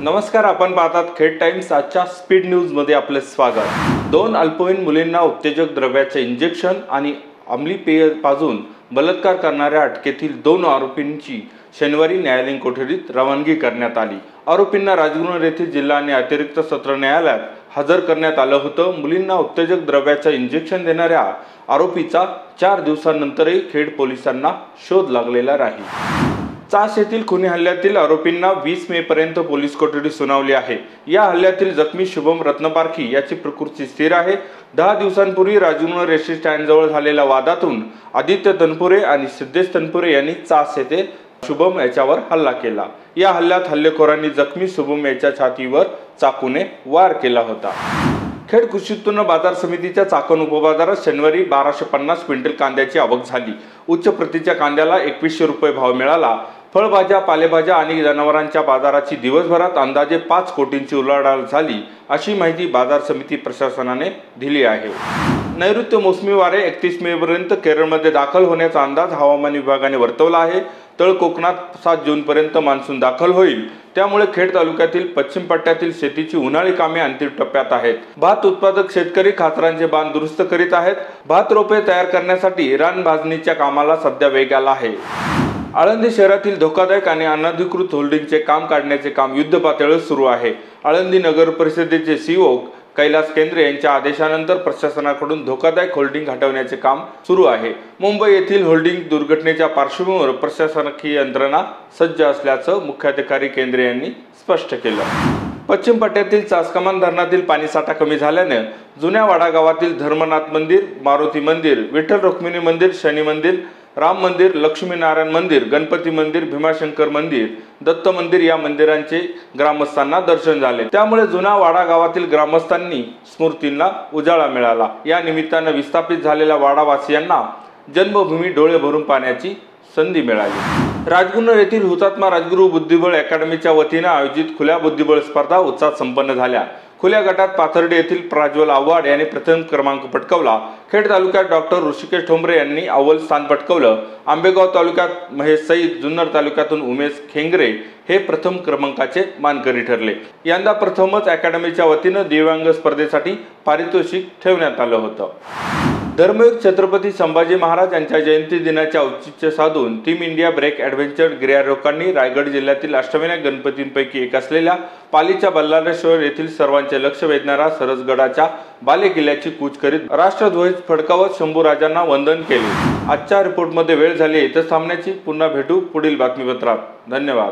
नमस्कार, आपण पाहतात खेड टाइम्स। आजच्या स्पीड न्यूज मध्ये आपले स्वागत। दोन अल्पवयीन मुलींना उत्तेजक द्रव्याचे इंजेक्शन आणि अंमली पेय पाजून बलात्कार करणाऱ्या अटकेतील 2 आरोपींची शनिवारी न्यायालयीन कोठडीत रवानगी करण्यात आली। आरोपींना राजगुरू येथील जिल्हा आणि अतिरिक्त सत्र न्यायालयात हजर करण्यात आलं होतं। मुलींना उत्तेजक द्रव्याचे इंजेक्शन देणाऱ्या आरोपीचा 4 दिवसांनंतरही खेड पोलिसांना शोध लागलेला नाही। चास येथील खुनी हल्ल्यातील आरोपींना 20 मे पर्यंत पोलीस कोठडी सुनावली आहे। या हल्ल्यातील जखमी शुभम रत्नपारखी याची प्रकृती स्थिर आहे। 10 दिवसांपूर्वी राजगुरू रेल्वे स्टँडजवळ झालेल्या वादातून आदित्य तनपुरे आणि सिद्धेश तनपुरे यांनी चास येथे शुभम याच्यावर हल्ला केला। या हल्ल्यात हल्लेखोरांनी जखमी शुभम याच्या छातीवर चाकूने वार केला होता। खेड कृषी उत्पन्न बाजार समितीच्या चाकण उपबाजारात शनिवारी 1250 क्विंटल कांद्याची आवक झाली। उच्च प्रतीच्या कांद्याला 2100 रुपये भाव मिळाला। फळभाज्या, पालेभाज्या आणि जनावरांच्या बाजाराची दिवसभरात अंदाजे 5 कोटींची उलाढाल झाली, अशी माहिती बाजार समिती प्रशासनाने दिली आहे। नैऋत्य मोसमी वारे 31 मे पर्यंत केरळमध्ये दाखल होण्याचा अंदाज हवामान विभागाने वर्तवला आहे। तळ कोकणात 7 जून पर्यंत मान्सून दाखल होईल। त्यामुळे खेड तालुक्यातील पश्चिम पट्ट्यातील शेतीची उन्हाळी कामे अंतिम टप्प्यात आहेत। भात उत्पादक शेतकरी खाचरांचे बांध दुरुस्त करीत आहेत। भात रोपे तयार करण्यासाठी रान भाजणीच्या कामाला सध्या वेग आला आहे। आळंदी शहरातील धोकादायक आणि अनधिकृत होल्डिंगचे काम काढण्याचे काम युद्धपातळीवर सुरू आहे। आळंदी नगर परिषदेचे सीओ कैलास केंद्रे यांच्या आदेशानंतर प्रशासनाकडून धोकादायक होल्डिंग हटवण्याचे काम सुरू आहे। मुंबई येथील होल्डिंग दुर्घटनेच्या पार्श्वभूमीवर प्रशासकीय यंत्रणा सज्ज असल्याचं मुख्याधिकारी केंद्रे यांनी स्पष्ट केलं। पश्चिम पट्ट्यातील चासकमान धरणातील पाणीसाठा कमी झाल्याने जुन्या वाडा गावातील धर्मनाथ मंदिर, मारुती मंदिर, विठ्ठल रुक्मिणी मंदिर, शनी मंदिर, राम मंदिर, लक्ष्मीनारायण मंदिर, गणपती मंदिर, भीमाशंकर मंदिर, दत्त मंदिर या मंदिरांचे ग्रामस्थांना दर्शन झाले। त्यामुळे जुना वाडा गावातील ग्रामस्थांनी स्मृतींना उजाळा मिळाला। या निमित्ताने विस्थापित झालेल्या वाडावासियांना जन्मभूमी डोळे भरून पाहण्याची संधी मिळाली। राजगुरू येथील हुतात्मा राजगुरू बुद्धिबळ अकॅडमीच्या वतीने आयोजित खुल्या बुद्धिबळ स्पर्धा उत्साहात संपन्न झाल्या। खुल्या गटात पाथर्डी येथील प्रज्वल आव्हाड यांनी प्रथम क्रमांक पटकावला। खेड तालुक्यात डॉक्टर ऋषिकेश ठोंबरे यांनी अव्वल स्थान पटकावलं। आंबेगाव तालुक्यात महेश सईद, जुन्नर तालुक्यातून उमेश खेंगरे हे प्रथम क्रमांकाचे मानकरी ठरले। यंदा प्रथमच अकॅडमीच्या वतीने दिव्यांग स्पर्धेसाठी पारितोषिक ठेवण्यात आलं होतं। धर्मयुग छत्रपती संभाजी महाराज यांच्या जयंती दिनाचे औचित्य साधून टीम इंडिया ब्रेक ॲडव्हेंचर गिर्यारोहकांनी रायगड जिल्ह्यातील अष्टविनायक गणपतींपैकी एक असलेल्या पालीच्या बल्लाळेश्वर येथील सर्वांचे लक्ष वेधणारा सरसगडाच्या बालेकिल्ल्याची कूच करीत राष्ट्रध्वज फडकावत शंभूराजांना वंदन केले। आजच्या रिपोर्टमध्ये वेळ झाली इथं थांबण्याची। पुन्हा भेटू पुढील बातमीपत्रात। धन्यवाद।